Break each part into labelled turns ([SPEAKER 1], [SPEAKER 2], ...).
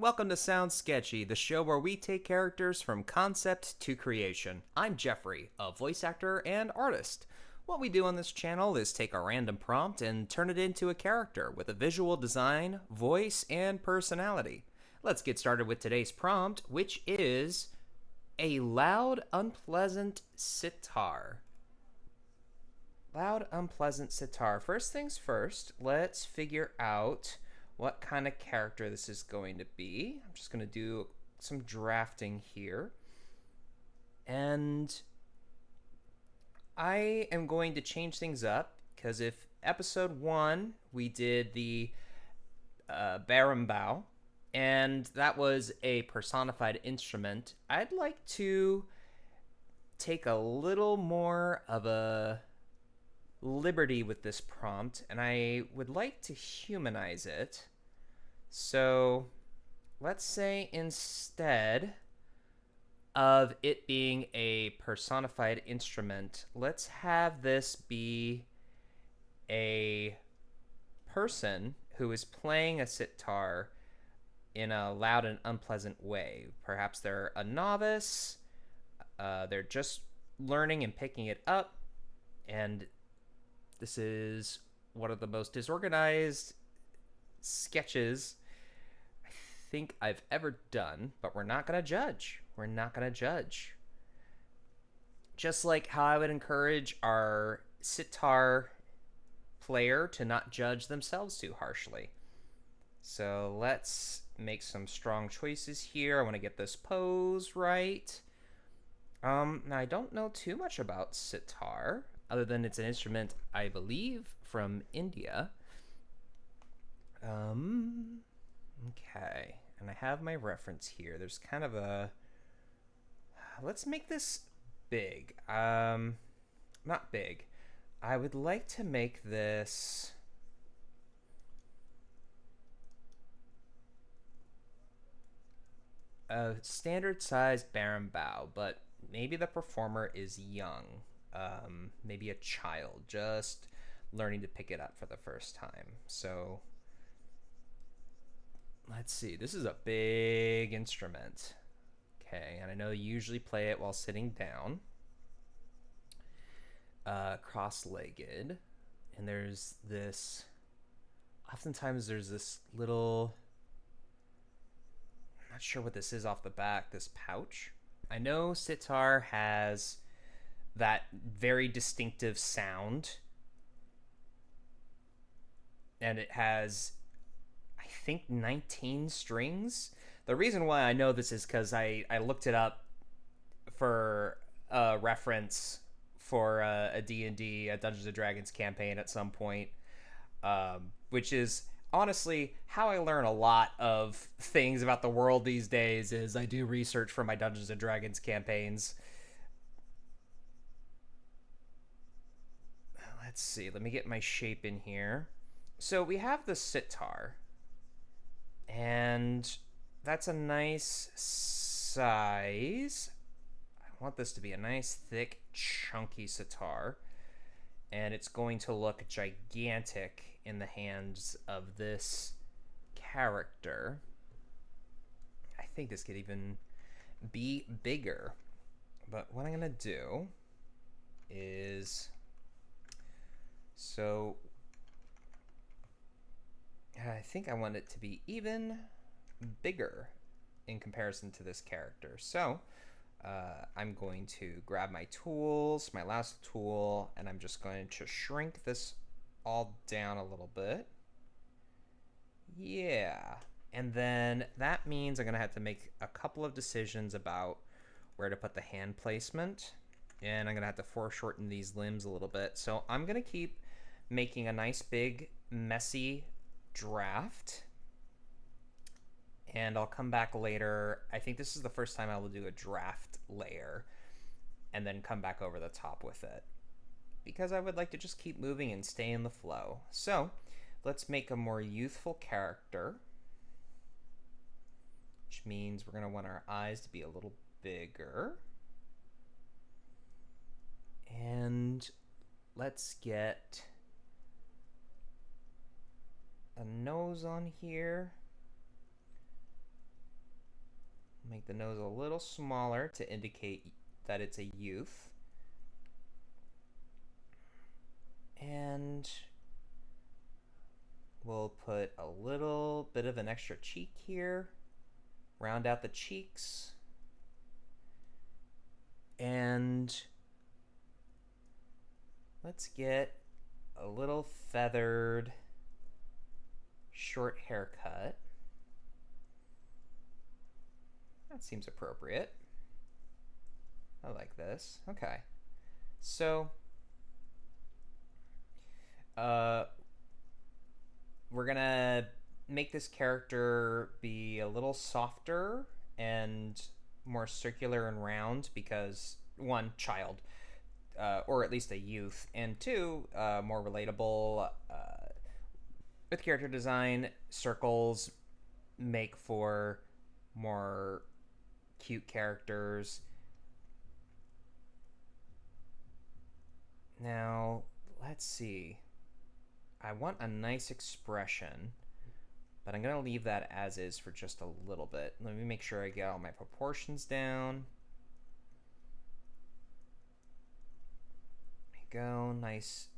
[SPEAKER 1] Welcome to Sound Sketchy, the show where we take characters from concept to creation. I'm Jeffrey, a voice actor and artist. What we do on this channel is take a random prompt and turn it into a character with a visual design, voice, and personality. Let's get started with today's prompt, which is a loud, unpleasant sitar. Loud, unpleasant sitar. First things first, let's figure out what kind of character this is going to be. I'm just going to do some drafting here. And I am going to change things up because if episode 1 we did the Barambau, and that was a personified instrument, I'd like to take a little more of a liberty with this prompt, and I would like to humanize it. So let's say instead of it being a personified instrument, let's have this be a person who is playing a sitar in a loud and unpleasant way. Perhaps they're a novice, they're just learning and picking it up, and this is one of the most disorganized sketches I think I've ever done, but we're not going to judge. We're not going to judge. Just like how I would encourage our sitar player to not judge themselves too harshly. So let's make some strong choices here. I want to get this pose right. Now I don't know too much about sitar, other than it's an instrument, I believe, from India. Okay, and I have my reference here. There's kind of a... Let's make this big. Not big. I would like to make this... a standard-sized Barambau, but maybe the performer is young. Maybe a child just learning to pick it up for the first time. So let's see. This is a big instrument. Okay, and I know you usually play it while sitting down, cross-legged, and there's this... Oftentimes there's this little... I'm not sure what this is off the back, this pouch. I know sitar has that very distinctive sound, and it has, I think, 19 strings. The reason why I know this is because I looked it up for a reference for a D&D, a Dungeons & Dragons campaign at some point, which is honestly how I learn a lot of things about the world these days. Is I do research for my Dungeons & Dragons campaigns. Let's see, let me get my shape in here. So we have the sitar, and that's a nice size. I want this to be a nice, thick, chunky sitar, and it's going to look gigantic in the hands of this character. I think this could even be bigger, but what I'm going to do is... So I think I want it to be even bigger in comparison to this character. So I'm going to grab my tools, my last tool, and I'm just going to shrink this all down a little bit. Yeah. And then that means I'm going to have to make a couple of decisions about where to put the hand placement. And I'm going to have to foreshorten these limbs a little bit. So I'm going to keep making a nice big messy draft, and I'll come back later. I think this is the first time I will do a draft layer and then come back over the top with it, because I would like to just keep moving and stay in the flow. So let's make a more youthful character, which means we're going to want our eyes to be a little bigger. And let's get a nose on here. Make the nose a little smaller to indicate that it's a youth. And we'll put a little bit of an extra cheek here. Round out the cheeks. And let's get a little feathered short haircut. That seems appropriate. I like this. Okay. So, uh, we're gonna make this character be a little softer and more circular and round because, one, child, or at least a youth, and two, more relatable. With character design, circles make for more cute characters. Now, let's see. I want a nice expression, but I'm going to leave that as is for just a little bit. Let me make sure I get all my proportions down. There you go. Nice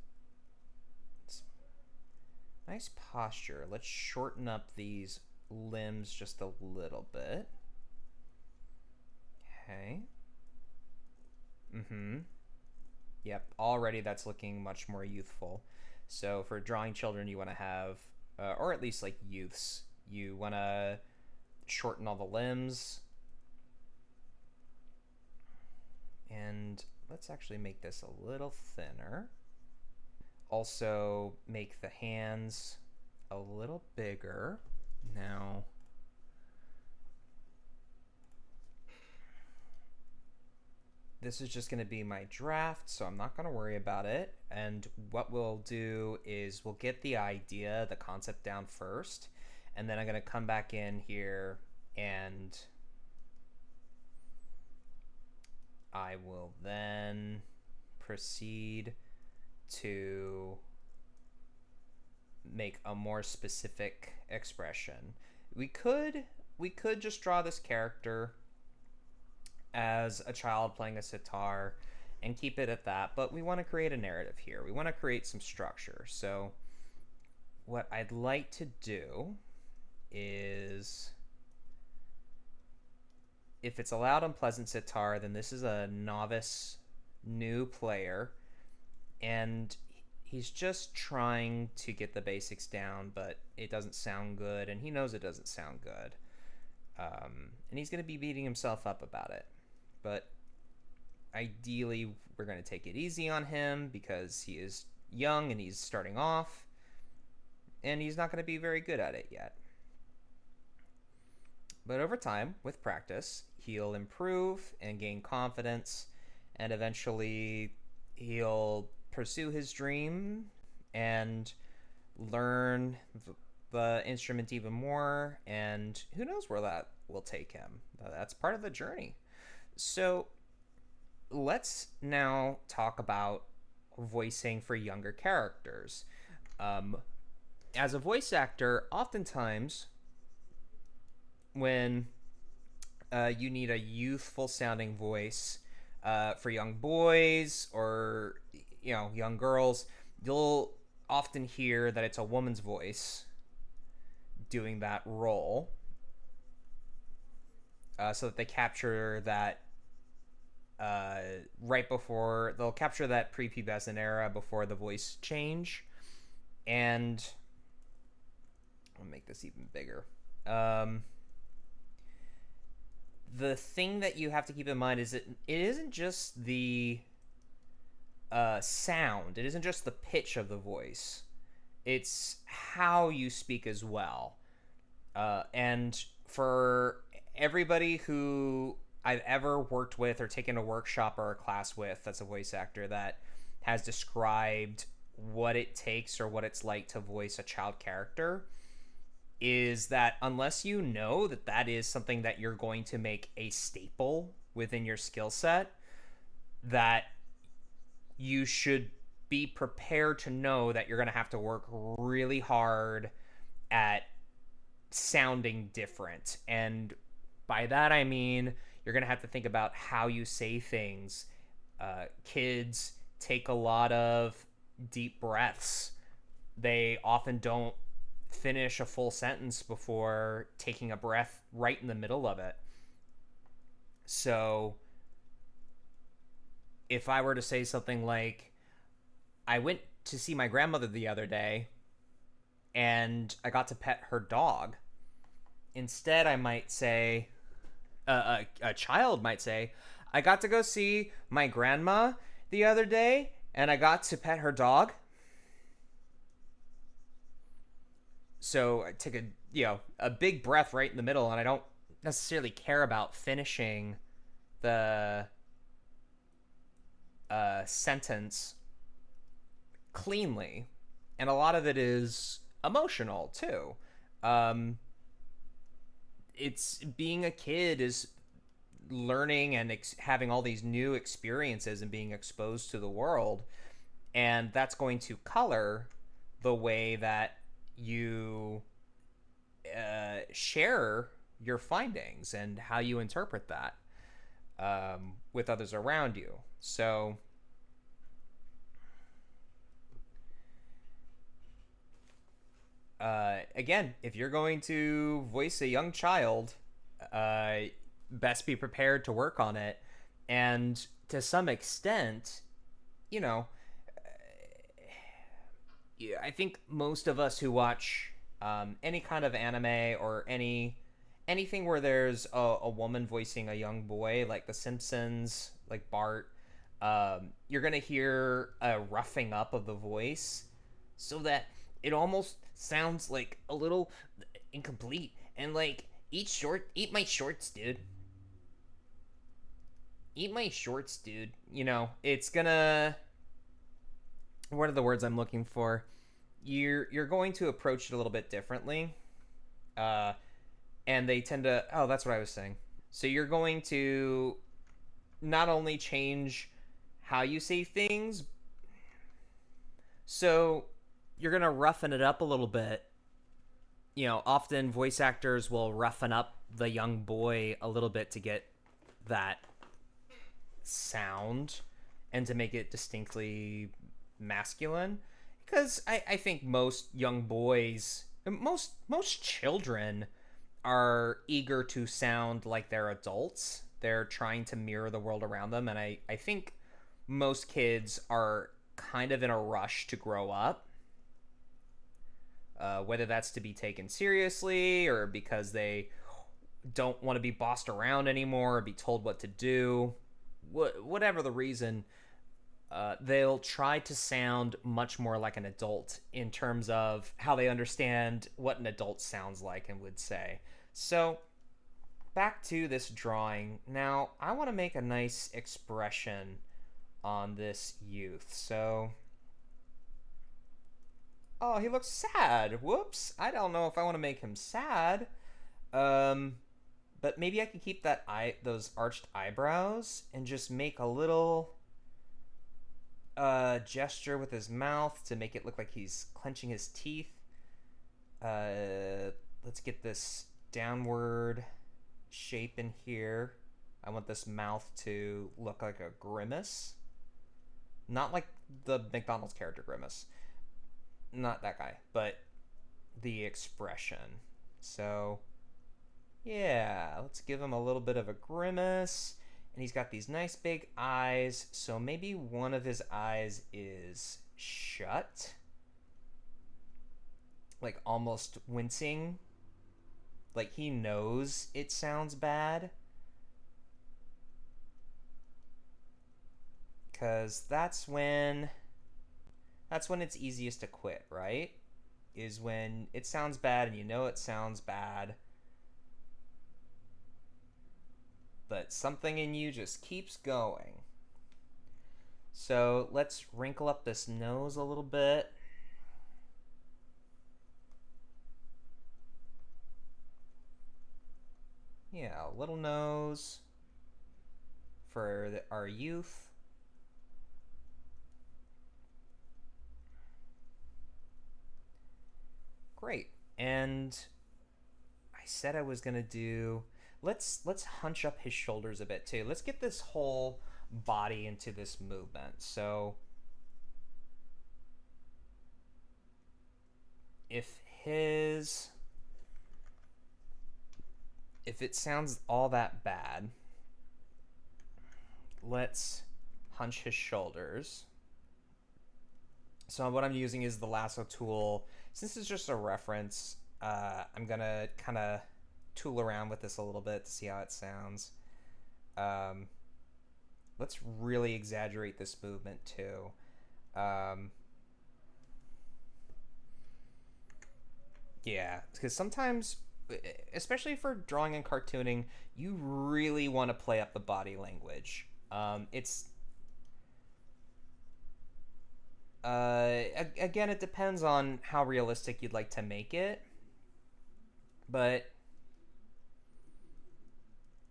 [SPEAKER 1] posture. Let's shorten up these limbs just a little bit. Okay. Yep, already that's looking much more youthful. So for drawing children, you want to have, or at least like youths, you want to shorten all the limbs. And let's actually make this a little thinner. Also make the hands a little bigger. Now, this is just going to be my draft, so I'm not going to worry about it. And what we'll do is we'll get the idea, the concept down first, and then I'm going to come back in here and I will then proceed to make a more specific expression. We could just draw this character as a child playing a sitar and keep it at that, but we want to create a narrative here. We want to create some structure. So what I'd like to do is, if it's allowed on Pleasant Sitar, then this is a novice new player, and he's just trying to get the basics down, but it doesn't sound good, and he knows it doesn't sound good. And he's going to be beating himself up about it. But ideally, we're going to take it easy on him because he is young and he's starting off, and he's not going to be very good at it yet. But over time, with practice, he'll improve and gain confidence, and eventually he'll pursue his dream and learn the instrument even more, and who knows where that will take him. That's part of the journey. So let's now talk about voicing for younger characters. As a voice actor, oftentimes when you need a youthful sounding voice for young boys or young girls, you'll often hear that it's a woman's voice doing that role, so that they capture that right before, they'll capture that prepubescent era before the voice change. And I'll make this even bigger. The thing that you have to keep in mind is that it isn't just the sound, it isn't just the pitch of the voice, it's how you speak as well. And for everybody who I've ever worked with or taken a workshop or a class with that's a voice actor that has described what it takes or what it's like to voice a child character, is that unless you know that that is something that you're going to make a staple within your skill set, that you should be prepared to know that you're going to have to work really hard at sounding different. And By that I mean you're going to have to think about how you say things. Kids take a lot of deep breaths. They often don't finish a full sentence before taking a breath right in the middle of it. So if I were to say something like, I went to see my grandmother the other day and I got to pet her dog, instead I might say, a child might say, I got to go see my grandma the other day and I got to pet her dog. So I take a big breath right in the middle, and I don't necessarily care about finishing the sentence cleanly, and a lot of it is emotional too. Um, it's being a kid is learning and having all these new experiences and being exposed to the world, and that's going to color the way that you share your findings and how you interpret that with others around you. So, again, if you're going to voice a young child, uh, best be prepared to work on it. And to some extent, you know, I think most of us who watch any kind of anime or anything where there's a woman voicing a young boy, like The Simpsons, like Bart, you're gonna hear a roughing up of the voice, so that it almost sounds like a little incomplete and like eat my shorts, dude. Eat my shorts, dude. It's gonna. What are the words I'm looking for? You're going to approach it a little bit differently, uh, and they tend to. Oh, that's what I was saying. So you're going to not only change how you say things, so you're gonna roughen it up a little bit. Often voice actors will roughen up the young boy a little bit to get that sound and to make it distinctly masculine, because I think most young boys, most children are eager to sound like they're adults. They're trying to mirror the world around them, and I think most kids are kind of in a rush to grow up, whether that's to be taken seriously or because they don't want to be bossed around anymore or be told what to do. Whatever the reason, they'll try to sound much more like an adult in terms of how they understand what an adult sounds like and would say. So, back to this drawing. Now, I want to make a nice expression on this youth. So, oh, he looks sad. Whoops. I don't know if I want to make him sad. Um, but maybe I can keep those arched eyebrows and just make a little gesture with his mouth to make it look like he's clenching his teeth. Let's get this downward shape in here. I want this mouth to look like a grimace. Not like the McDonald's character grimace. Not that guy, but the expression. So, yeah, let's give him a little bit of a grimace. And he's got these nice big eyes, so maybe one of his eyes is shut. Like almost wincing. Like he knows it sounds bad. Because that's when it's easiest to quit, right? Is when it sounds bad and you know it sounds bad, but something in you just keeps going. So let's wrinkle up this nose a little bit. Yeah, a little nose for our youth. Great. And I said I was going to do... let's hunch up his shoulders a bit too. Let's get this whole body into this movement. So if his if it sounds all that bad, let's hunch his shoulders. So what I'm using is the lasso tool. Since it's just a reference, I'm gonna kind of tool around with this a little bit to see how it sounds. Um, let's really exaggerate this movement too. Um, yeah, because sometimes, especially for drawing and cartooning, you really want to play up the body language. It's again, it depends on how realistic you'd like to make it, but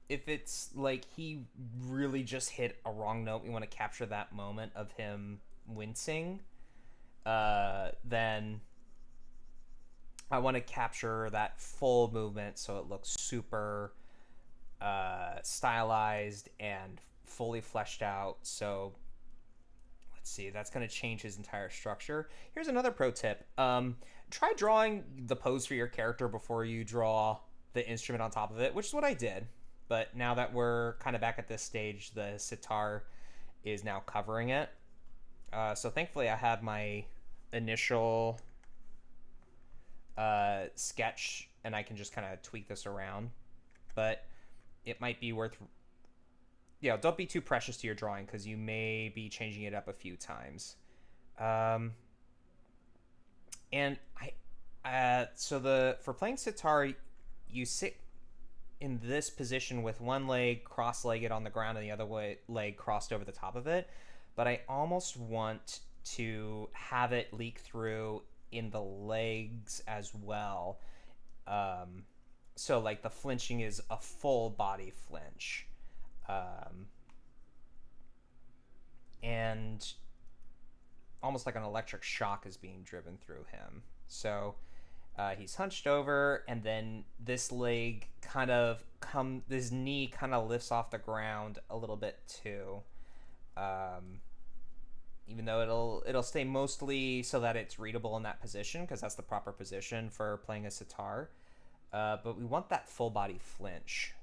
[SPEAKER 1] if it's like he really just hit a wrong note, we want to capture that moment of him wincing. Then I want to capture that full movement so it looks super stylized and fully fleshed out. So let's see, that's going to change his entire structure. Here's another pro tip. Try drawing the pose for your character before you draw the instrument on top of it, which is what I did. But now that we're kind of back at this stage, the sitar is now covering it. So thankfully I had my initial sketch and I can just kind of tweak this around. But it might be worth, don't be too precious to your drawing because you may be changing it up a few times. And for playing sitar, you sit in this position with one leg cross-legged on the ground and the other leg crossed over the top of it. But I almost want to have it leak through in the legs as well. So like the flinching is a full body flinch. And almost like an electric shock is being driven through him. So he's hunched over, and then this leg this knee kind of lifts off the ground a little bit too. Even though it'll stay mostly so that it's readable in that position, because that's the proper position for playing a sitar. But we want that full body flinch.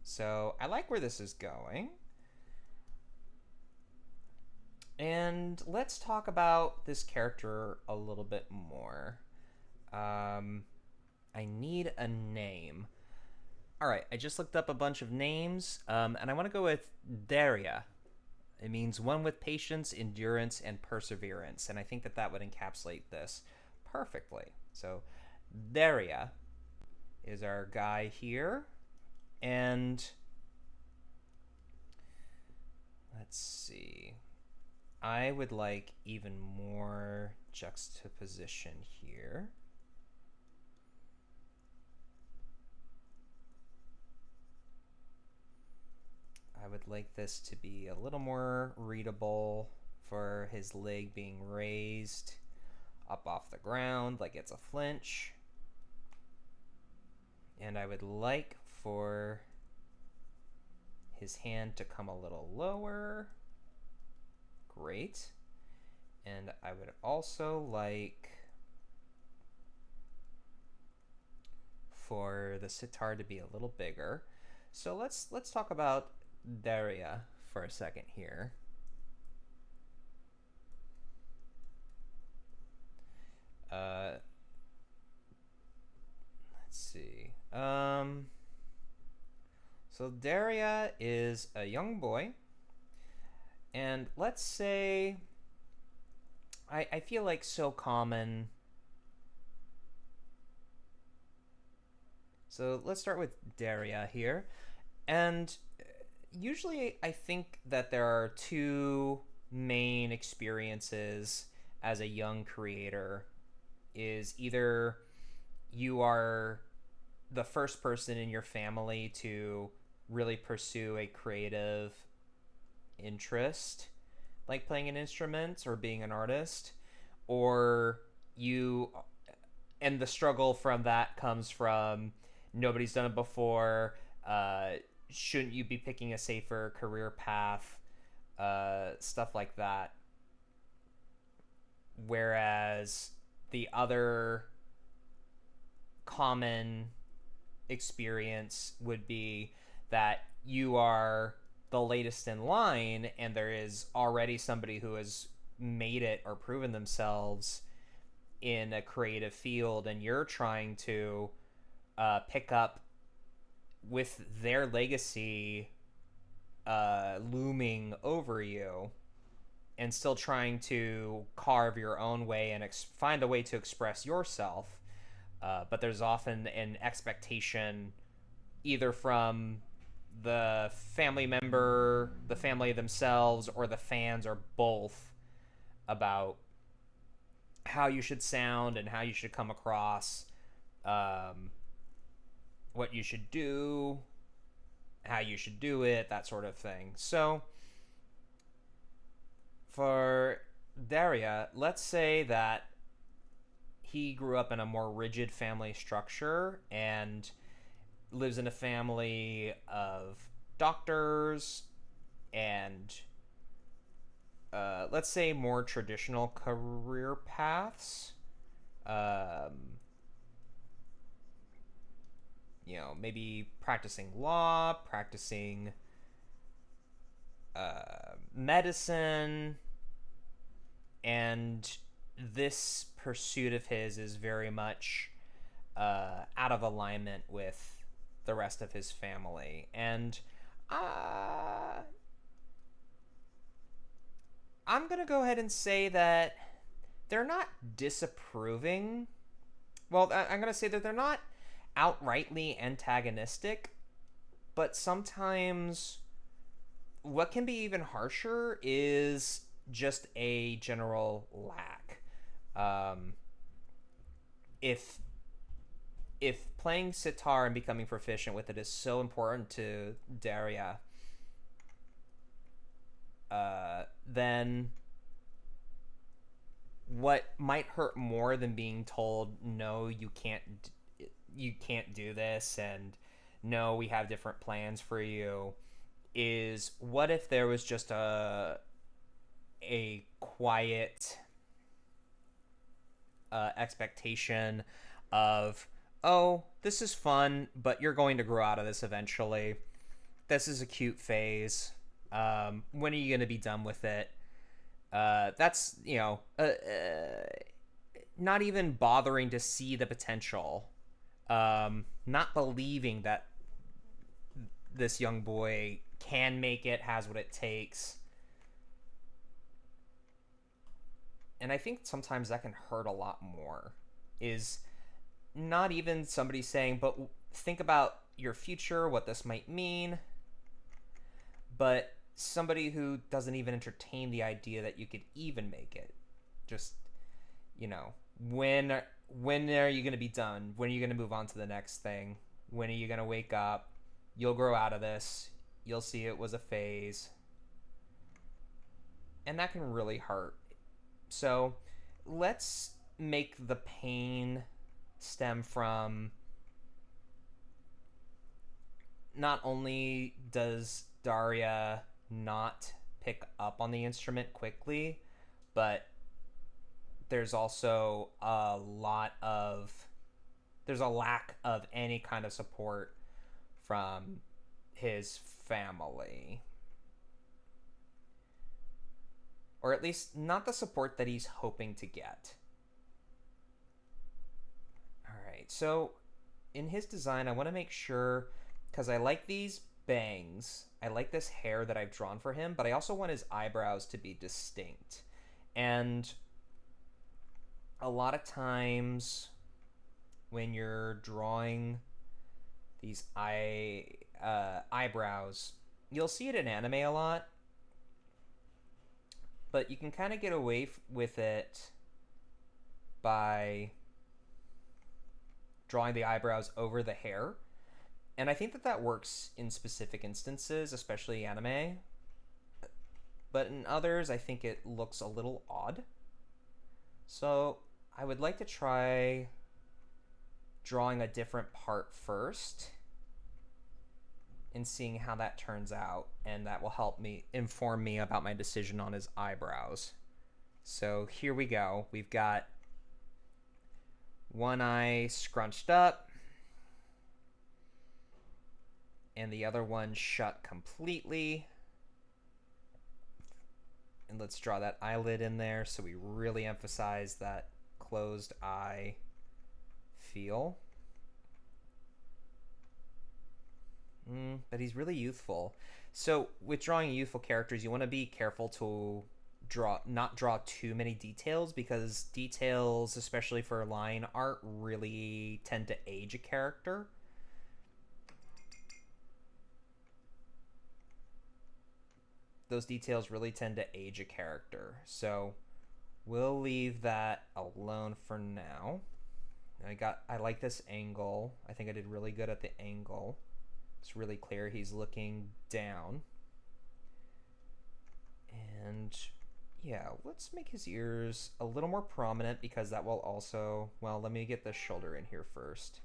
[SPEAKER 1] So I like where this is going. And let's talk about this character a little bit more. I need a name. All right, I just looked up a bunch of names, and I want to go with Daria. It means one with patience, endurance, and perseverance, and I think that would encapsulate this perfectly. So Daria is our guy here, and let's see. I would like even more juxtaposition here. I would like this to be a little more readable for his leg being raised up off the ground like it's a flinch. And I would like for his hand to come a little lower. Great. And I would also like for the sitar to be a little bigger. So let's talk about Daria for a second here. Let's see. So Daria is a young boy, and let's say I feel like so common. So let's start with Daria here. And usually I think that there are two main experiences as a young creator. Is either you are the first person in your family to really pursue a creative interest, like playing an instrument or being an artist, or and the struggle from that comes from nobody's done it before. Uh, shouldn't you be picking a safer career path? Stuff like that. Whereas the other common experience would be that you are the latest in line and there is already somebody who has made it or proven themselves in a creative field, and you're trying to pick up with their legacy looming over you, and still trying to carve your own way and find a way to express yourself. But there's often an expectation either from the family member, the family themselves, or the fans, or both, about how you should sound and how you should come across, um, what you should do, how you should do it, that sort of thing. So, for Daria, let's say that he grew up in a more rigid family structure and lives in a family of doctors and let's say more traditional career paths. Um, maybe practicing law, practicing medicine, and this pursuit of his is very much out of alignment with the rest of his family. And uh, I'm going to go ahead and say that they're not disapproving. Well, I'm going to say that they're not outrightly antagonistic, but sometimes what can be even harsher is just a general lack. Um, if playing sitar and becoming proficient with it is so important to Daria, then what might hurt more than being told no, you can't do this, and no, we have different plans for you, is what if there was just a quiet expectation of, oh, this is fun, but you're going to grow out of this eventually. This is a cute phase. When are you going to be done with it? That's, not even bothering to see the potential. Not believing that this young boy can make it, has what it takes. And I think sometimes that can hurt a lot more. Is not even somebody saying, but think about your future, what this might mean, but somebody who doesn't even entertain the idea that you could even make it. Just, when are you going to be done? When are you going to move on to the next thing? When are you going to wake up? You'll grow out of this. You'll see it was a phase. And that can really hurt. So let's make the pain stem from, not only does Daria not pick up on the instrument quickly, but there's also there's a lack of any kind of support from his family. Or at least not the support that he's hoping to get. Alright, so in his design, I want to make sure, because I like these bangs, I like this hair that I've drawn for him, but I also want his eyebrows to be distinct. And a lot of times when you're drawing these eyebrows, you'll see it in anime a lot, but you can kind of get away with it by drawing the eyebrows over the hair. And I think that works in specific instances, especially anime. But in others, I think it looks a little odd. So I would like to try drawing a different part first and seeing how that turns out, and that will help me inform me about my decision on his eyebrows. So here we go. We've got one eye scrunched up and the other one shut completely. And let's draw that eyelid in there so we really emphasize that closed eye feel. But he's really youthful. So with drawing youthful characters, you want to be careful to not draw too many details, because details, especially for line art, really tend to age a character. Those details really tend to age a character. So we'll leave that alone for now. I like this angle. I think I did really good at the angle. It's really clear he's looking down. And yeah, let's make his ears a little more prominent, because that will also, well, let me get the shoulder in here first.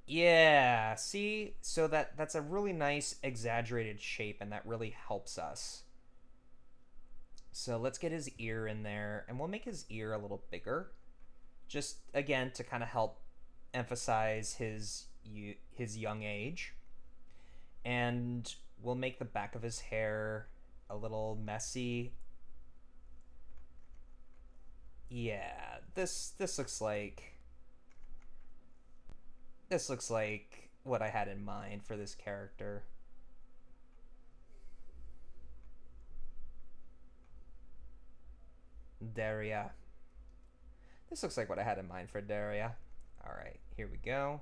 [SPEAKER 1] Yeah, see? So that's a really nice exaggerated shape, and that really helps us. So let's get his ear in there, and we'll make his ear a little bigger. Just, again, to kind of help emphasize his young age. And we'll make the back of his hair a little messy. Yeah, this looks like what I had in mind for this character. Daria. This looks like what I had in mind for Daria. All right, here we go.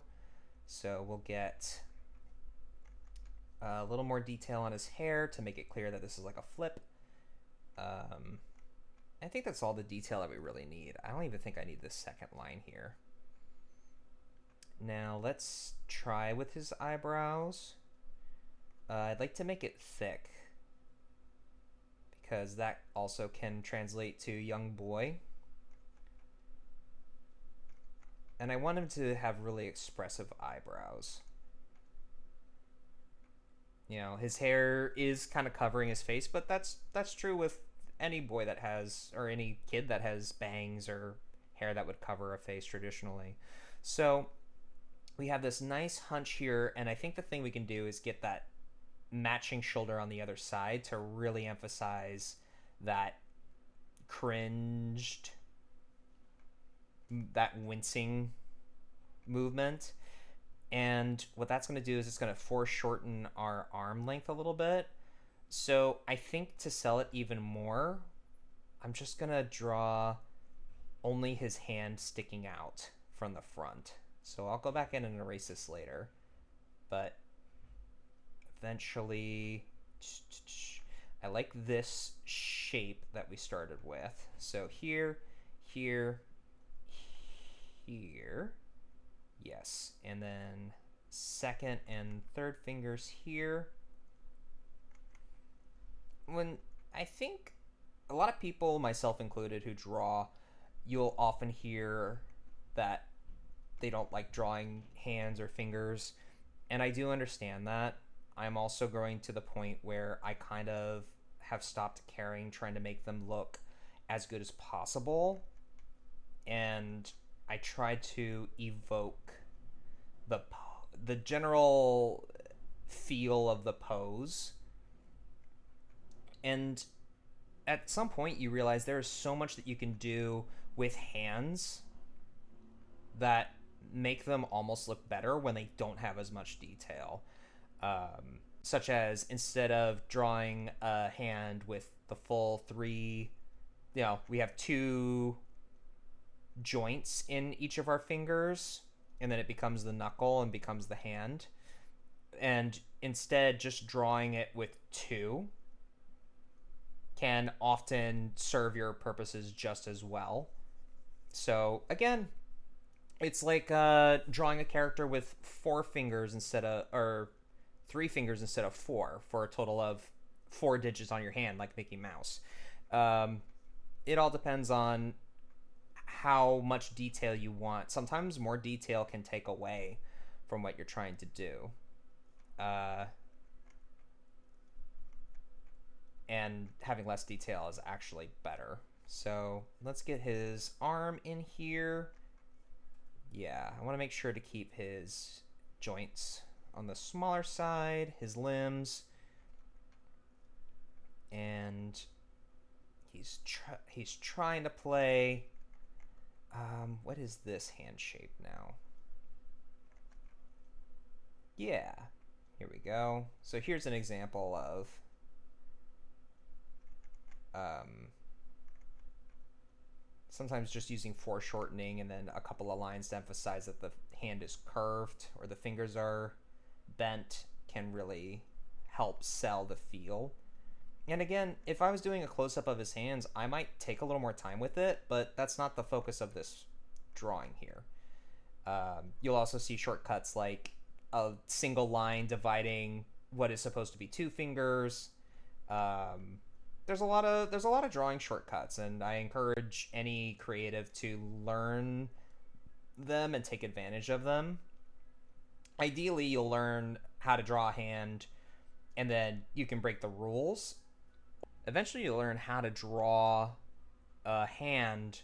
[SPEAKER 1] So we'll get a little more detail on his hair to make it clear that this is like a flip. I think that's all the detail that we really need. I don't even think I need this second line here. Now let's try with his eyebrows. I'd like to make it thick, because that also can translate to young boy. And I want him to have really expressive eyebrows. You know, his hair is kind of covering his face, but that's true with any boy that has, or any kid that has bangs or hair that would cover a face traditionally. So we have this nice hunch here, and I think the thing we can do is get that matching shoulder on the other side to really emphasize that cringed, that wincing movement. And what that's going to do is it's going to foreshorten our arm length a little bit. So I think to sell it even more, I'm just going to draw only his hand sticking out from the front. So I'll go back in and erase this later. But eventually, I like this shape that we started with. So here, here, here. Yes. And then second and third fingers here. When I think a lot of people, myself included, who draw, you'll often hear that they don't like drawing hands or fingers. And I do understand that. I'm also growing to the point where I kind of have stopped caring, trying to make them look as good as possible. And I try to evoke the general feel of the pose. And at some point you realize there's so much that you can do with hands that make them almost look better when they don't have as much detail. Such as, instead of drawing a hand with the full three, we have two joints in each of our fingers, and then it becomes the knuckle and becomes the hand. And instead, just drawing it with two can often serve your purposes just as well. So again, it's like drawing a character with 4 fingers or 3 fingers instead of 4, for a total of 4 digits on your hand, like Mickey Mouse. It all depends on how much detail you want. Sometimes more detail can take away from what you're trying to do. Uh, and having less detail is actually better. So let's get his arm in here. Yeah, I want to make sure to keep his joints on the smaller side, his limbs, and he's trying to play. What is this hand shape now? Yeah, here we go. So here's an example of sometimes just using foreshortening and then a couple of lines to emphasize that the hand is curved or the fingers are bent can really help sell the feel. And again, if I was doing a close-up of his hands, I might take a little more time with it, but that's not the focus of this drawing here. You'll also see shortcuts like a single line dividing what is supposed to be two fingers. There's a lot of drawing shortcuts, and I encourage any creative to learn them and take advantage of them. Ideally, you'll learn how to draw a hand, and then you can break the rules. Eventually, you'll learn how to draw a hand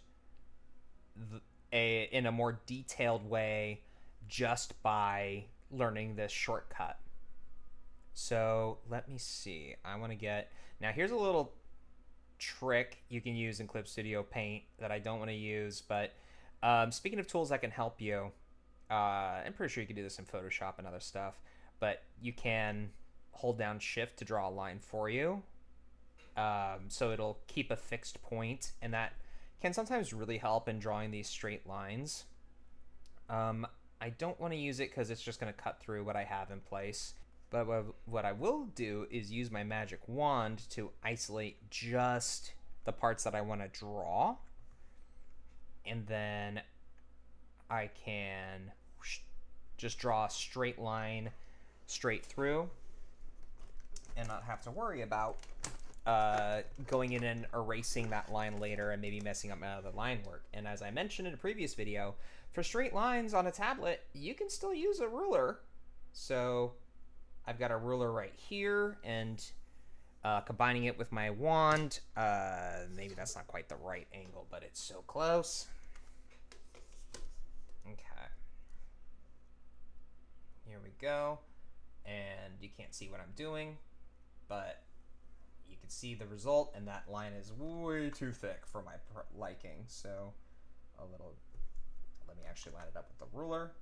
[SPEAKER 1] in a more detailed way just by learning this shortcut. So let me see. I want to get... Now, here's a little trick you can use in Clip Studio Paint that I don't want to use, but speaking of tools that can help you, I'm pretty sure you can do this in Photoshop and other stuff, but you can hold down Shift to draw a line for you. So it'll keep a fixed point, and that can sometimes really help in drawing these straight lines. I don't want to use it because it's just going to cut through what I have in place. But what I will do is use my magic wand to isolate just the parts that I want to draw. And then I can just draw a straight line straight through and not have to worry about going in and erasing that line later and maybe messing up my other line work. And as I mentioned in a previous video, for straight lines on a tablet, you can still use a ruler. So I've got a ruler right here, and combining it with my wand, maybe that's not quite the right angle, but it's so close. Okay. Here we go. And you can't see what I'm doing, but you can see the result, and that line is way too thick for my liking. So let me actually line it up with the ruler.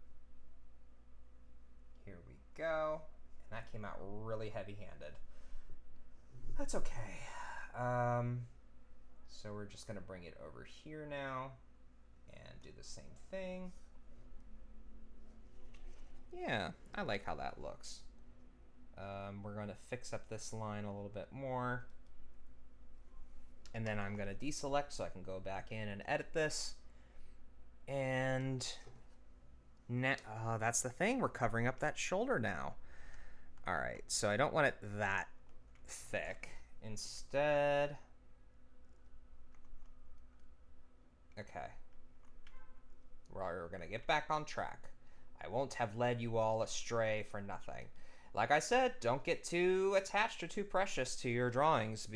[SPEAKER 1] Here we go. And that came out really heavy-handed. That's okay. So we're just gonna bring it over here now and do the same thing. Yeah, I like how that looks. We're going to fix up this line a little bit more. And then I'm going to deselect so I can go back in and edit this. And now, that's the thing. We're covering up that shoulder now. All right, so I don't want it that thick. Instead, okay. We're going to get back on track. I won't have led you all astray for nothing. Like I said, don't get too attached or too precious to your drawings.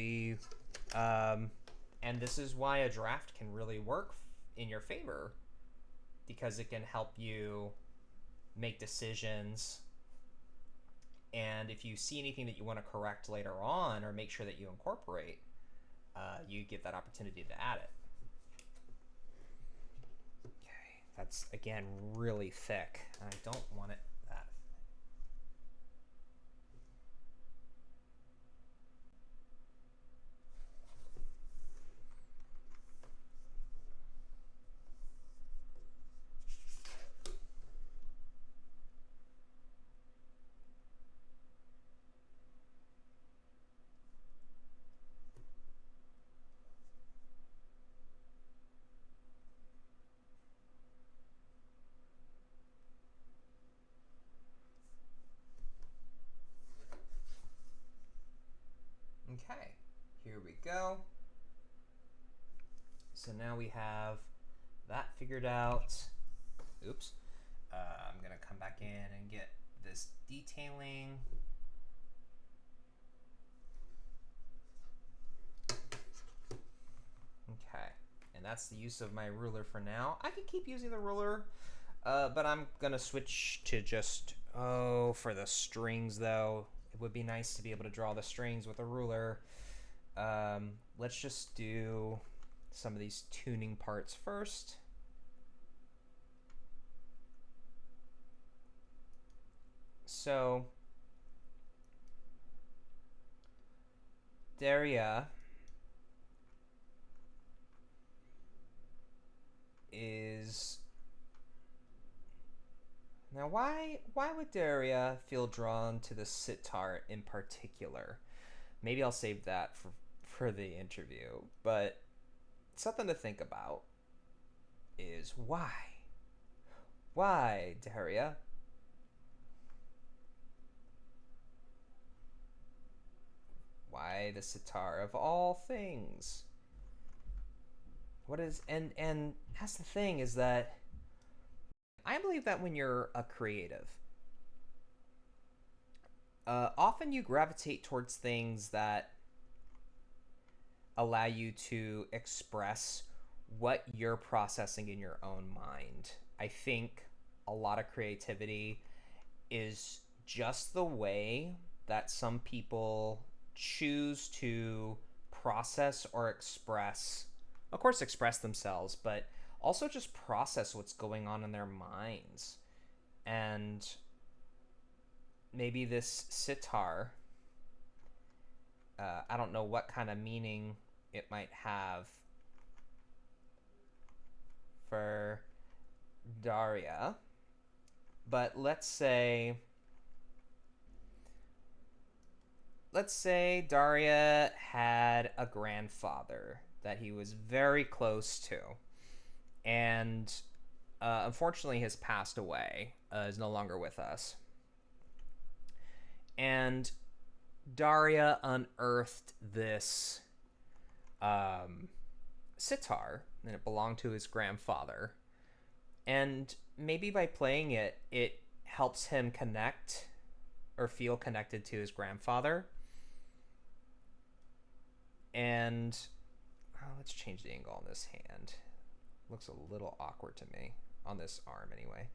[SPEAKER 1] And this is why a draft can really work in your favor, because it can help you make decisions. And if you see anything that you want to correct later on or make sure that you incorporate, you get that opportunity to add it. Okay, that's, again, really thick. I don't want it that Okay, here we go. So now we have that figured out. Oops. I'm going to come back in and get this detailing. Okay. And that's the use of my ruler for now. I could keep using the ruler, but I'm going to switch to just, for the strings though. It would be nice to be able to draw the strings with a ruler. Let's just do some of these tuning parts first. So, Daria is... Now, why would Daria feel drawn to the sitar in particular? Maybe I'll save that for the interview, but something to think about is why? Why, Daria? Why the sitar of all things? What is and that's the thing is that I believe that when you're a creative, often you gravitate towards things that allow you to express what you're processing in your own mind. I think a lot of creativity is just the way that some people choose to process or express, of course, express themselves, but also just process what's going on in their minds. And maybe this sitar, I don't know what kind of meaning it might have for Daria, but let's say Daria had a grandfather that he was very close to, and unfortunately has passed away, is no longer with us. And Daria unearthed this sitar, and it belonged to his grandfather. And maybe by playing it, it helps him connect or feel connected to his grandfather. And let's change the angle on this hand. Looks a little awkward to me on this arm anyway.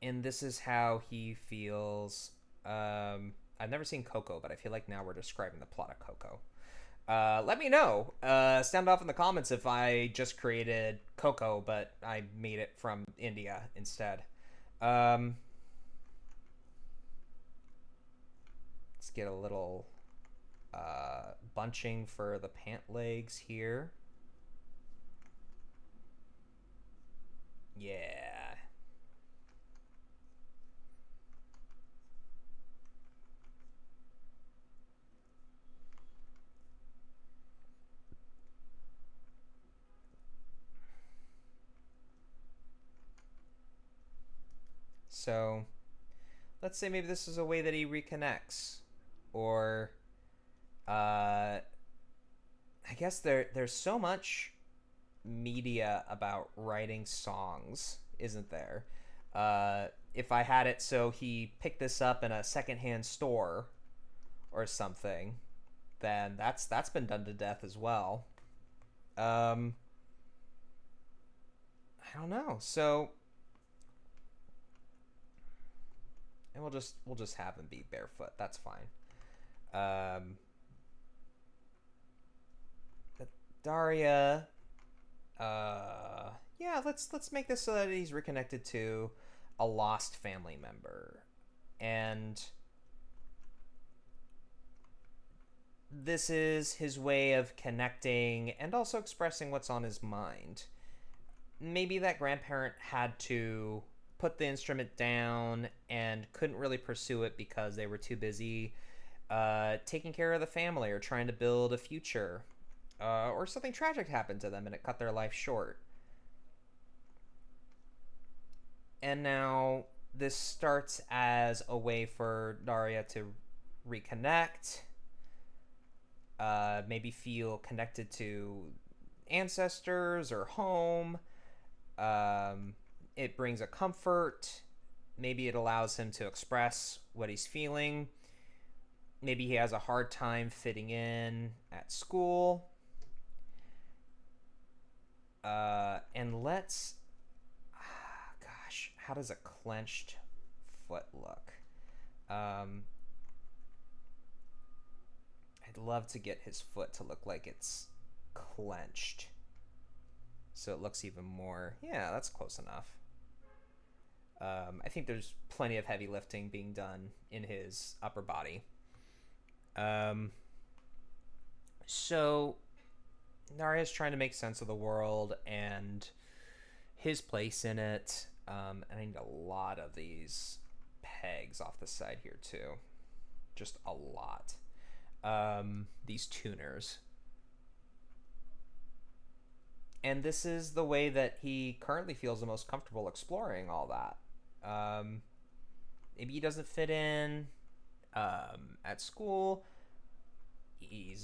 [SPEAKER 1] And this is how he feels. I've never seen Coco, but I feel like now we're describing the plot of Coco. Let me know. Sound off in the comments if I just created Coco, but I made it from India instead. Let's get a little bunching for the pant legs here. Yeah. So let's say maybe this is a way that he reconnects, or I guess there's so much media about writing songs, isn't there? If I had it so he picked this up in a secondhand store or something, then that's been done to death as well. Um, I don't know. So, and we'll just have him be barefoot. That's fine. Um, Daria. Yeah, let's make this so that he's reconnected to a lost family member, and this is his way of connecting and also expressing what's on his mind. Maybe that grandparent had to put the instrument down and couldn't really pursue it because they were too busy taking care of the family or trying to build a future, or something tragic happened to them and it cut their life short. And now this starts as a way for Daria to reconnect, maybe feel connected to ancestors or home. Um, it brings a comfort. Maybe it allows him to express what he's feeling. Maybe he has a hard time fitting in at school. And let's. Gosh, how does a clenched foot look? Um, I'd love to get his foot to look like it's clenched. So it looks even more. Yeah, that's close enough. I think there's plenty of heavy lifting being done in his upper body. Um, so Narya's trying to make sense of the world and his place in it. And I need a lot of these pegs off the side here too. Just a lot. These tuners. And this is the way that he currently feels the most comfortable exploring all that. Maybe he doesn't fit in at school. He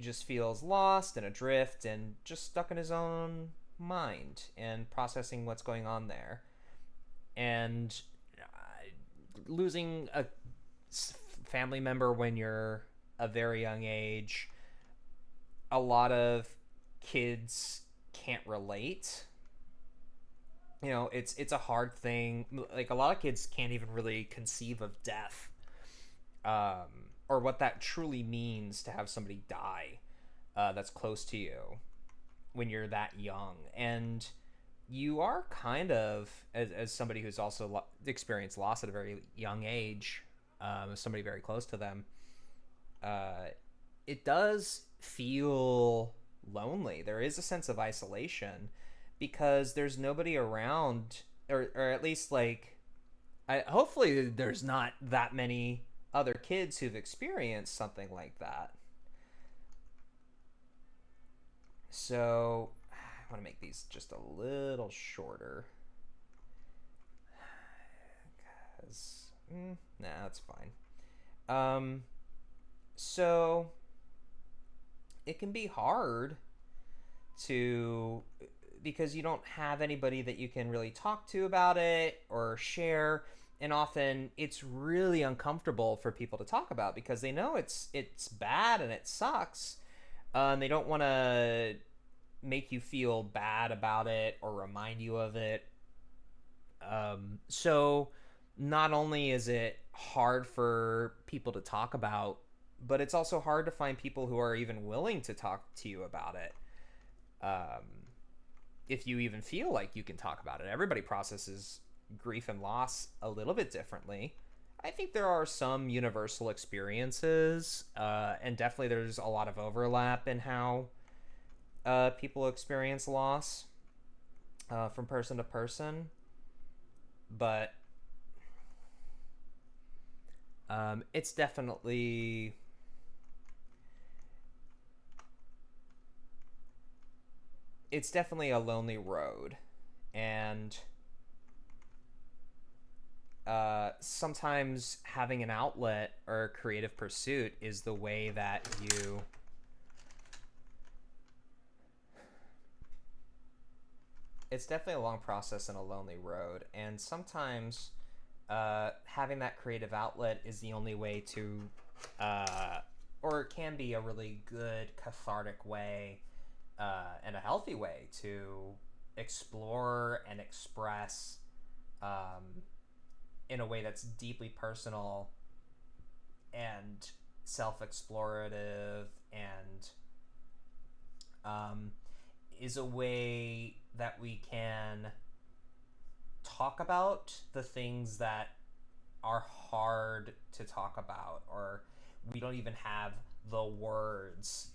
[SPEAKER 1] just feels lost and adrift and just stuck in his own mind and processing what's going on there. And losing a family member when you're a very young age, a lot of kids can't relate. You know, it's a hard thing. Like, a lot of kids can't even really conceive of death, or what that truly means to have somebody die that's close to you when you're that young. And you are kind of, as somebody who's also experienced loss at a very young age, somebody very close to them, it does feel lonely. There is a sense of isolation because there's nobody around, or at least, like, hopefully there's not that many other kids who've experienced something like that. So I want to make these just a little shorter because nah, that's fine. So it can be hard to, because you don't have anybody that you can really talk to about it or share, and often it's really uncomfortable for people to talk about because they know it's bad and it sucks, and they don't want to make you feel bad about it or remind you of it. So not only is it hard for people to talk about, but it's also hard to find people who are even willing to talk to you about it. If you even feel like you can talk about it. Everybody processes grief and loss a little bit differently. I think there are some universal experiences, and definitely there's a lot of overlap in how people experience loss from person to person. But it's definitely a lonely road, and sometimes having an outlet or a creative pursuit is the way that you it's definitely a long process and a lonely road, and sometimes having that creative outlet is the only way to or it can be a really good cathartic way and a healthy way to explore and express in a way that's deeply personal and self-explorative, and is a way that we can talk about the things that are hard to talk about, or we don't even have the words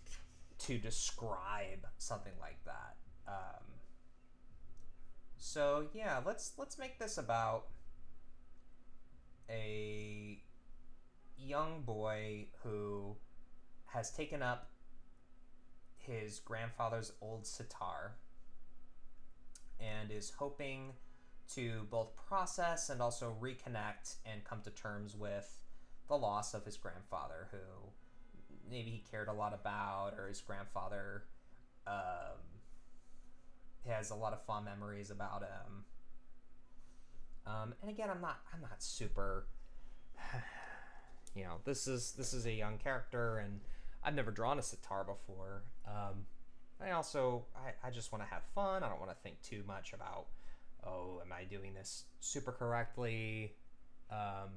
[SPEAKER 1] to describe something like that. So yeah, let's make this about a young boy who has taken up his grandfather's old sitar and is hoping to both process and also reconnect and come to terms with the loss of his grandfather, who maybe he cared a lot about, or his grandfather um, has a lot of fond memories about him. And again, I'm not super. This is a young character, and I've never drawn a sitar before. I just want to have fun. I don't want to think too much about, oh, am I doing this super correctly? Um,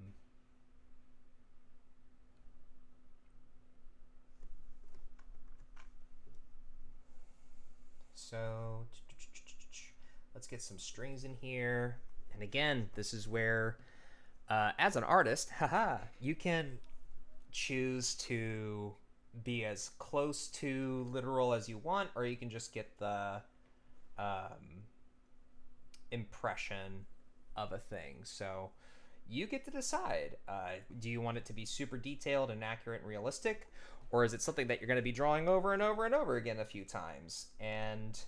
[SPEAKER 1] so let's get some strings in here. And again, this is where, as an artist, haha, you can choose to be as close to literal as you want, or you can just get the um, impression of a thing. So you get to decide. Do you want it to be super detailed and accurate and realistic, or is it something that you're going to be drawing over and over and over again a few times? And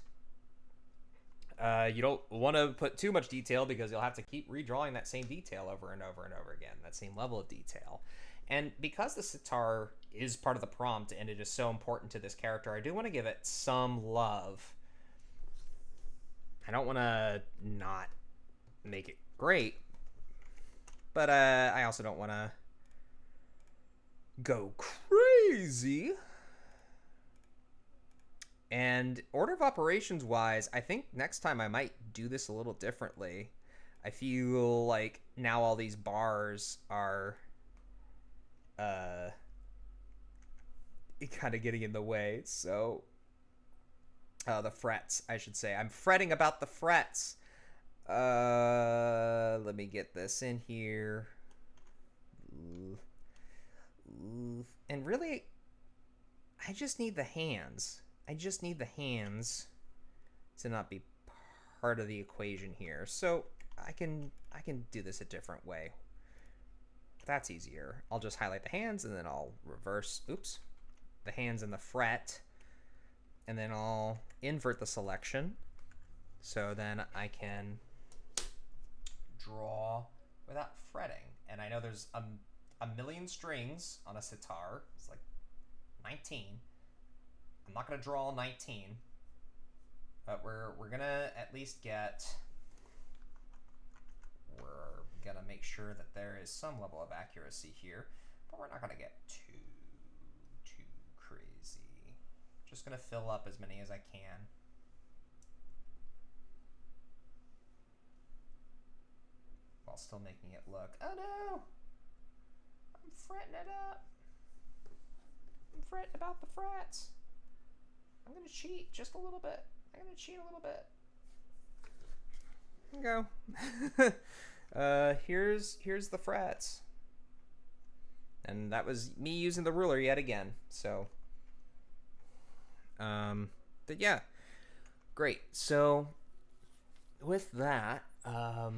[SPEAKER 1] you don't want to put too much detail because you'll have to keep redrawing that same detail over and over and over again, that same level of detail. And because the sitar is part of the prompt and it is so important to this character, I do want to give it some love. I don't want to not make it great, but I also don't want to go crazy. And order of operations wise, I think next time I might do this a little differently. I feel like now all these bars are kind of getting in the way. So the frets, I should say. I'm fretting about the frets. Let me get this in here. And really, I just need the hands. I just need the hands to not be part of the equation here. So I can do this a different way. That's easier. I'll just highlight the hands and then I'll reverse, the hands and the fret. And then I'll invert the selection. So then I can draw without fretting. And I know there's a million strings on a sitar. It's like 19. I'm not going to draw all 19, but we're going to at least we're going to make sure that there is some level of accuracy here, but we're not going to get too crazy. Just going to fill up as many as I can. While still making it look, oh no, I'm fretting it up. I'm fretting about the frets. I'm going to cheat just a little bit. I'm going to cheat a little bit. Here we go. Here's the frets. And that was me using the ruler yet again. So, but yeah. Great. So, with that, I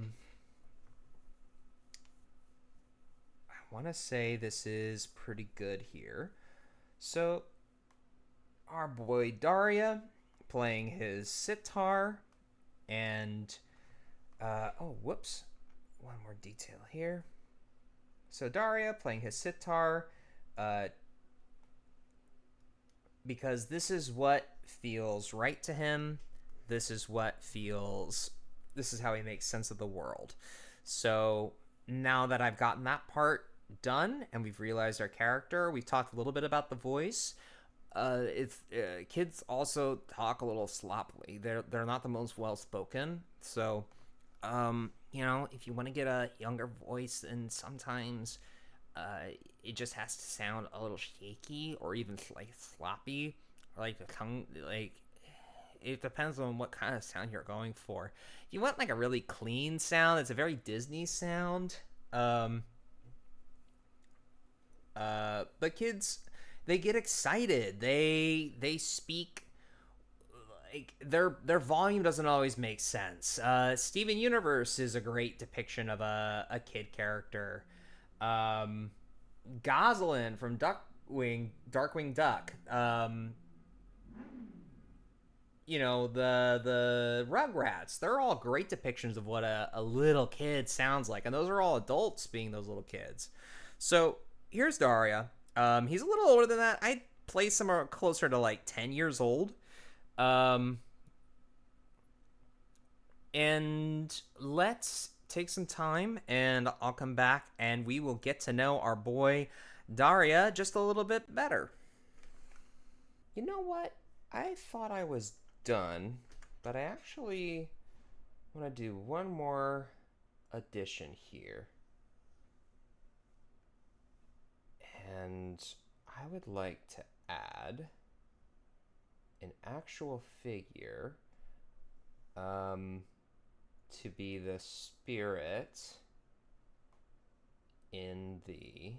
[SPEAKER 1] want to say this is pretty good here. So, our boy Daria playing his sitar, and one more detail here. So Daria playing his sitar, because this is what feels right to him. This is how he makes sense of the world. So now that I've gotten that part done and we've realized our character, we've talked a little bit about the voice. Kids also talk a little sloppily. They're not the most well spoken. So, if you want to get a younger voice, then sometimes it just has to sound a little shaky or even like sloppy, or like the tongue. Like, it depends on what kind of sound you're going for. If you want like a really clean sound, it's a very Disney sound. But kids, they get excited. They speak like their volume doesn't always make sense. Steven Universe is a great depiction of a kid character. Goslin from Darkwing Duck. The Rugrats. They're all great depictions of what a little kid sounds like, and those are all adults being those little kids. So here's Daria. He's a little older than that. I'd place him closer to like 10 years old. Um, and let's take some time and I'll come back and we will get to know our boy Daria just a little bit better. You know what? I thought I was done, but I actually want to do one more addition here. And I would like to add an actual figure um, to be the spirit in the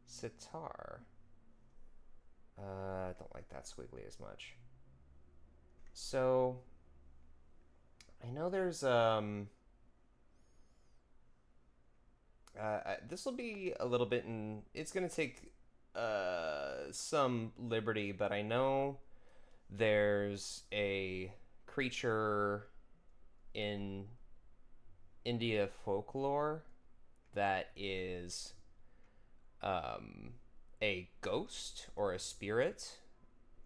[SPEAKER 1] Sitar. I don't like that squiggly as much. So I know there's this will be a little bit in. It's gonna take some liberty, but I know there's a creature in India folklore that is um, a ghost or a spirit,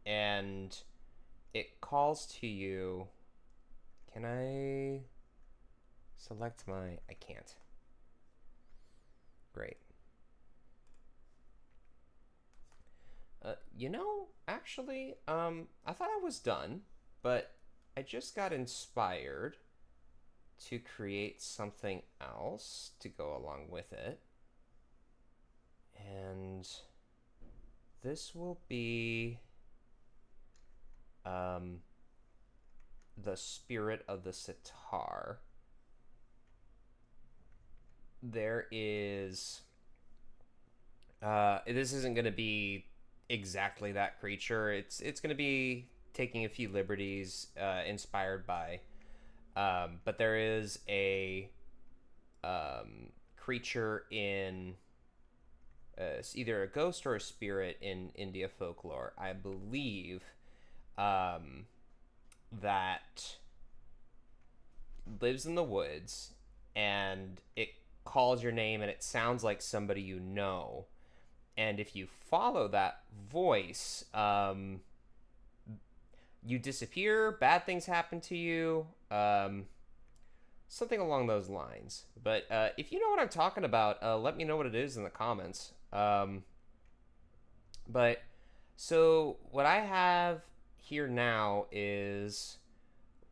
[SPEAKER 1] and it calls to you. Can I select my? I can't. Great. Actually, I thought I was done, but I just got inspired to create something else to go along with it. And this will be um, the spirit of the Sitar. There is. This isn't going to be exactly that creature. It's going to be taking a few liberties inspired by. But there is a creature in either a ghost or a spirit in India folklore. I believe um, that lives in the woods and it calls your name and it sounds like somebody you know. And if you follow that voice, you disappear, bad things happen to you, something along those lines. But if you know what I'm talking about, let me know what it is in the comments. But so what I have here now is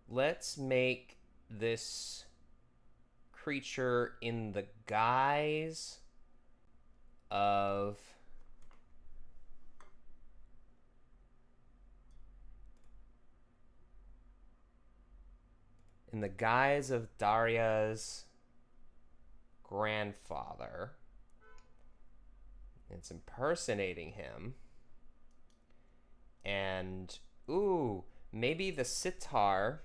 [SPEAKER 1] let's make this creature of in the guise of Daria's grandfather. It's impersonating him. And ooh, maybe the Sitar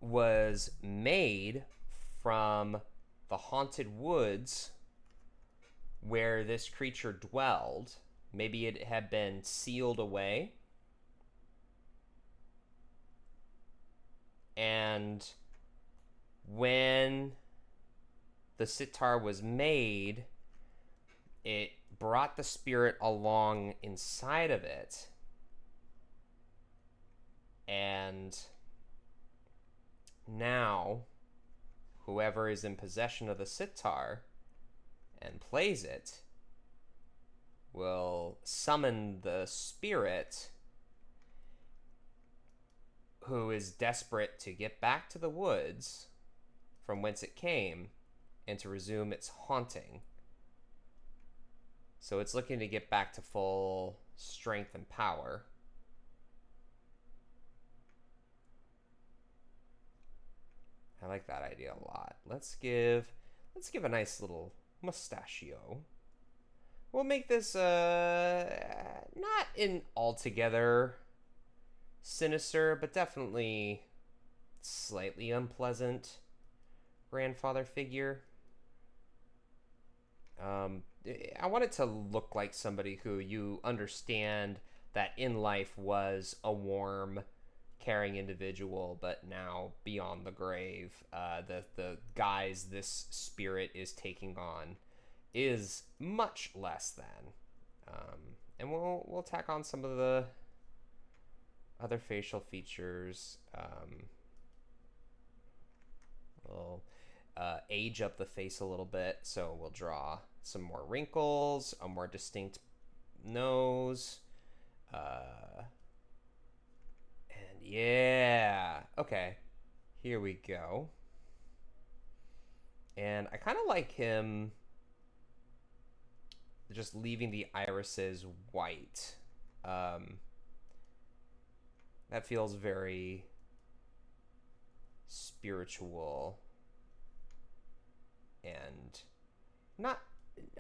[SPEAKER 1] was made from the haunted woods where this creature dwelled. Maybe it had been sealed away. And when the Sitar was made, it brought the spirit along inside of it. And now, whoever is in possession of the Sitar and plays it will summon the spirit who is desperate to get back to the woods from whence it came and to resume its haunting. So it's looking to get back to full strength and power. I like that idea a lot. Let's give a nice little mustachio. We'll make this not an altogether sinister, but definitely slightly unpleasant grandfather figure. I want it to look like somebody who you understand that in life was a warm, caring individual, but now beyond the grave, the guise this spirit is taking on is much less than. And we'll tack on some of the other facial features. We'll age up the face a little bit, so we'll draw some more wrinkles, a more distinct nose. And yeah, okay, here we go. And I kind of like him just leaving the irises white. That feels very spiritual and not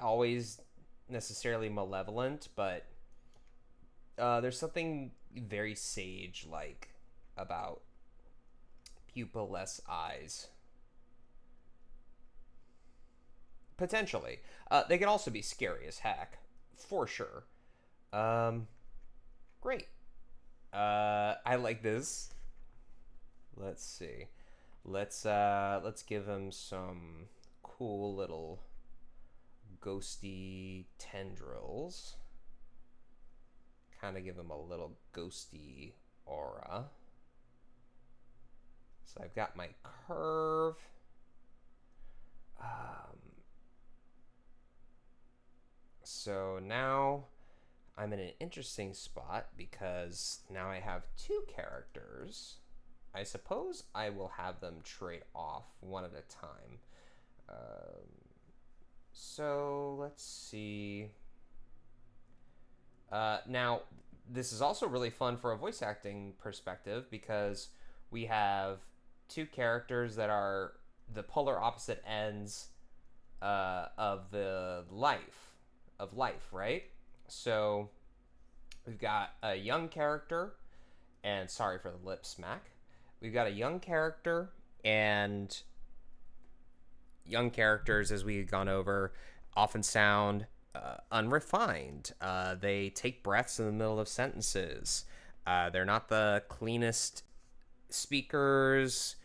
[SPEAKER 1] always necessarily malevolent, but there's something very sage-like about pupilless eyes. Potentially. They can also be scary as heck, for sure. Great. I like this. Let's see. Let's give him some cool little ghosty tendrils. Kind of give him a little ghosty aura. So I've got my curve. So now I'm in an interesting spot because now I have two characters. I suppose I will have them trade off one at a time. So let's see. Now, this is also really fun for a voice acting perspective because we have two characters that are the polar opposite ends of the life, right? So we've got a young character, and sorry for the lip smack. We've got a young character, and young characters, as we've gone over, often sound unrefined. They take breaths in the middle of sentences. They're not the cleanest speakers.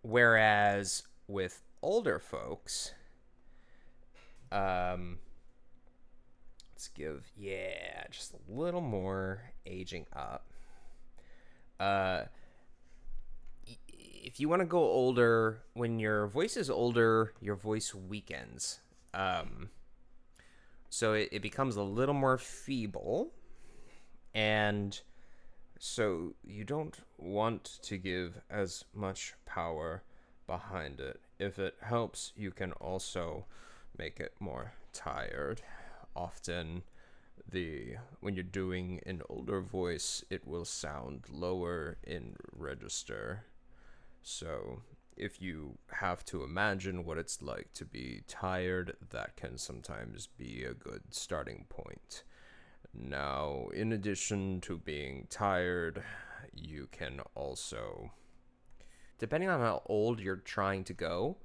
[SPEAKER 1] Whereas with older folks, let's give, just a little more aging up. If you want to go older, when your voice is older, your voice weakens. So it becomes a little more feeble. And so you don't want to give as much power behind it. If it helps, you can also make it more tired. Often when you're doing an older voice, it will sound lower in register. So if you have to imagine what it's like to be tired, that can sometimes be a good starting point. Now, in addition to being tired, you can also, depending on how old you're trying to go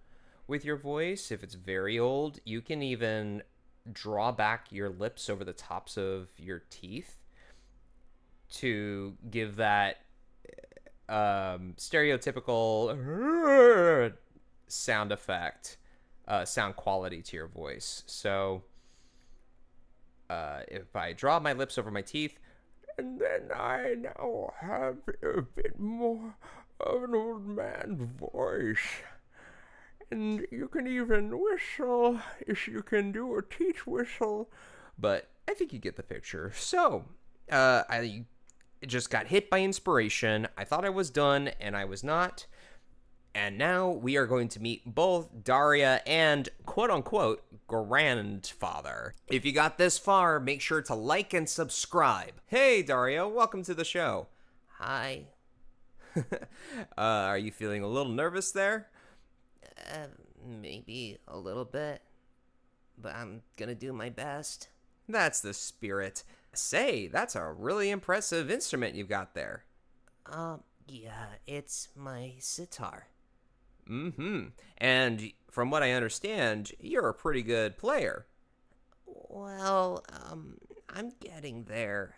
[SPEAKER 1] with your voice, if it's very old, you can even draw back your lips over the tops of your teeth to give that stereotypical sound effect, sound quality to your voice. So if I draw my lips over my teeth, and then I now have a bit more of an old man voice. And you can even whistle if you can do a teeth whistle. But I think you get the picture. So, I just got hit by inspiration. I thought I was done, and I was not. And now we are going to meet both Daria and quote-unquote grandfather. If you got this far, make sure to like and subscribe. Hey, Daria, welcome to the show.
[SPEAKER 2] Hi.
[SPEAKER 1] Are you feeling a little nervous there?
[SPEAKER 2] Maybe a little bit, but I'm gonna do my best.
[SPEAKER 1] That's the spirit. Say, that's a really impressive instrument you've got there.
[SPEAKER 2] Yeah, it's my sitar.
[SPEAKER 1] Mm-hmm. And from what I understand, you're a pretty good player.
[SPEAKER 2] Well, I'm getting there.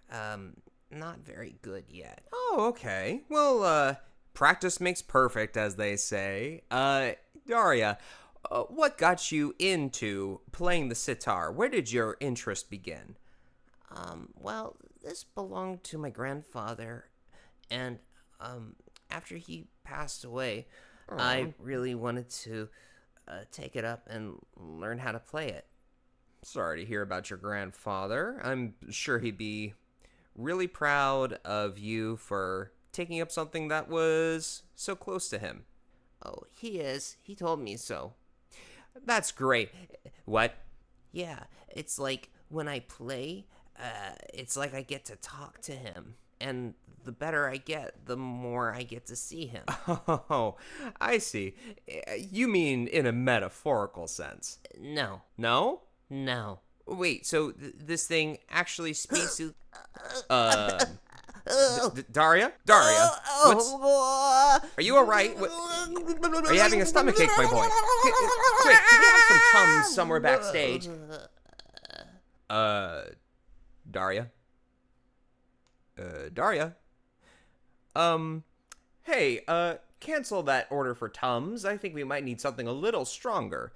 [SPEAKER 2] not very good yet.
[SPEAKER 1] Oh, okay. Well, practice makes perfect, as they say. Daria, what got you into playing the sitar? Where did your interest begin?
[SPEAKER 2] Well, this belonged to my grandfather, and, after he passed away, I really wanted to take it up and learn how to play it.
[SPEAKER 1] Sorry to hear about your grandfather. I'm sure he'd be really proud of you for taking up something that was so close to him.
[SPEAKER 2] Oh, he is. He told me so.
[SPEAKER 1] That's great. What?
[SPEAKER 2] Yeah, it's like when I play, it's like I get to talk to him. And the better I get, the more I get to see him.
[SPEAKER 1] Oh, I see. You mean in a metaphorical sense?
[SPEAKER 2] No,
[SPEAKER 1] No?
[SPEAKER 2] no.
[SPEAKER 1] Wait, so this thing actually speaks to... Daria? Daria? Are you alright? Are you having a stomachache, my boy? Quick, can we have some Tums somewhere backstage? Daria? Daria? Hey, cancel that order for Tums. I think we might need something a little stronger.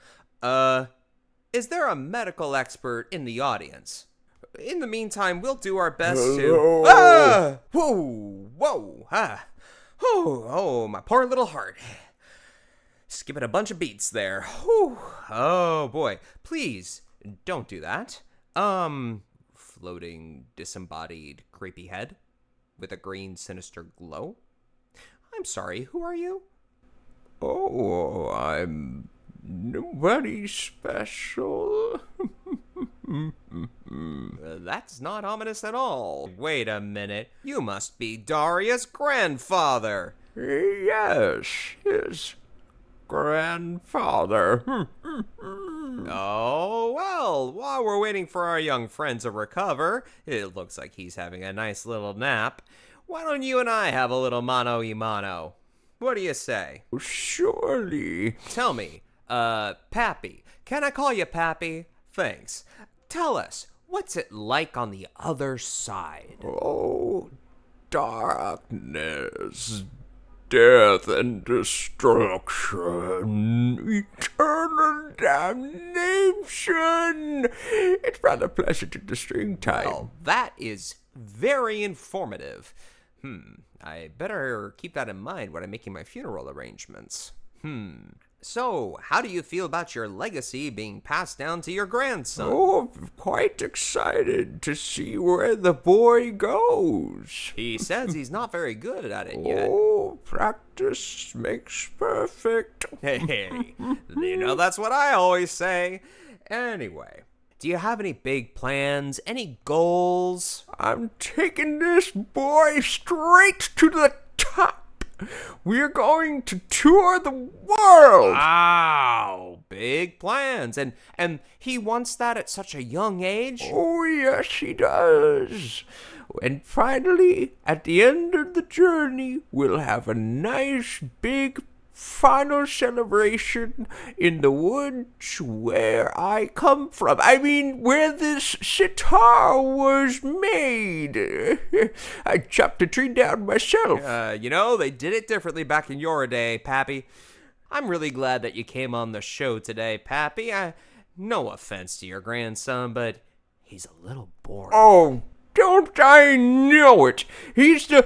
[SPEAKER 1] Is there a medical expert in the audience? In the meantime, we'll do our best to... Ah! Whoa! Oh, my poor little heart. Skipping a bunch of beats there. Whew. Oh, boy. Please, don't do that. Floating, disembodied, creepy head with a green, sinister glow. I'm sorry, who are you?
[SPEAKER 3] Oh, I'm nobody special.
[SPEAKER 1] That's not ominous at all. Wait a minute. You must be Daria's grandfather.
[SPEAKER 3] Yes, his grandfather.
[SPEAKER 1] Oh, well, while we're waiting for our young friend to recover, it looks like he's having a nice little nap. Why don't you and I have a little mano-y-mano? What do you say?
[SPEAKER 3] Surely.
[SPEAKER 1] Tell me, Pappy. Can I call you Pappy? Thanks. Tell us, what's it like on the other side?
[SPEAKER 3] Oh, darkness, death and destruction, eternal damnation. It's rather pleasant at the string time.
[SPEAKER 1] Well, that is very informative. I better keep that in mind when I'm making my funeral arrangements. So, how do you feel about your legacy being passed down to your grandson?
[SPEAKER 3] Oh, I'm quite excited to see where the boy goes.
[SPEAKER 1] He says he's not very good at it yet.
[SPEAKER 3] Oh, practice makes perfect.
[SPEAKER 1] Hey, that's what I always say. Anyway, do you have any big plans, any goals?
[SPEAKER 3] I'm taking this boy straight to the top. We're going to tour the world.
[SPEAKER 1] Wow, big plans. And he wants that at such a young age?
[SPEAKER 3] Oh, yes, he does. And finally, at the end of the journey, we'll have a nice big final celebration in the woods where I come from. I mean, where this sitar was made. I chopped the tree down myself.
[SPEAKER 1] They did it differently back in your day, Pappy. I'm really glad that you came on the show today, Pappy. No offense to your grandson, but he's a little boring.
[SPEAKER 3] Oh, don't I know it? He's the...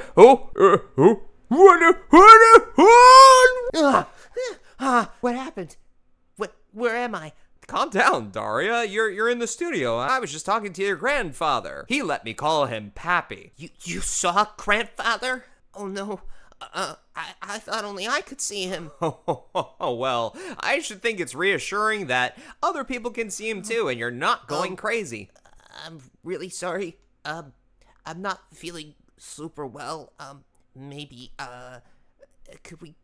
[SPEAKER 2] What happened? Where am I?
[SPEAKER 1] Calm down, Daria. You're in the studio. I was just talking to your grandfather. He let me call him Pappy.
[SPEAKER 2] You saw grandfather? Oh no. I thought only I could see him.
[SPEAKER 1] Oh, well, I should think it's reassuring that other people can see him too and you're not going crazy.
[SPEAKER 2] I'm really sorry. I'm not feeling super well. Maybe, could we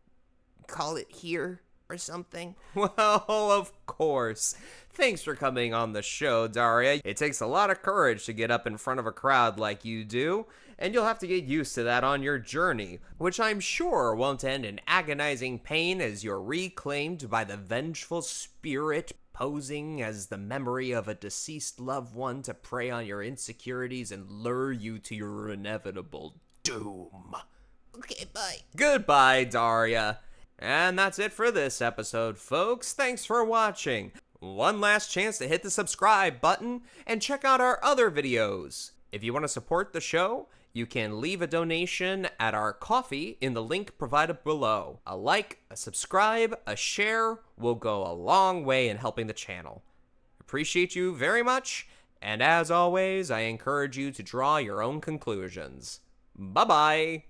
[SPEAKER 2] call it here or something?
[SPEAKER 1] Well, of course. Thanks for coming on the show, Daria. It takes a lot of courage to get up in front of a crowd like you do, and you'll have to get used to that on your journey, which I'm sure won't end in agonizing pain as you're reclaimed by the vengeful spirit posing as the memory of a deceased loved one to prey on your insecurities and lure you to your inevitable doom.
[SPEAKER 2] Okay, bye.
[SPEAKER 1] Goodbye, Daria. And that's it for this episode, folks. Thanks for watching. One last chance to hit the subscribe button and check out our other videos. If you want to support the show, you can leave a donation at our Ko-fi in the link provided below. A like, a subscribe, a share will go a long way in helping the channel. Appreciate you very much, and as always, I encourage you to draw your own conclusions. Bye-bye!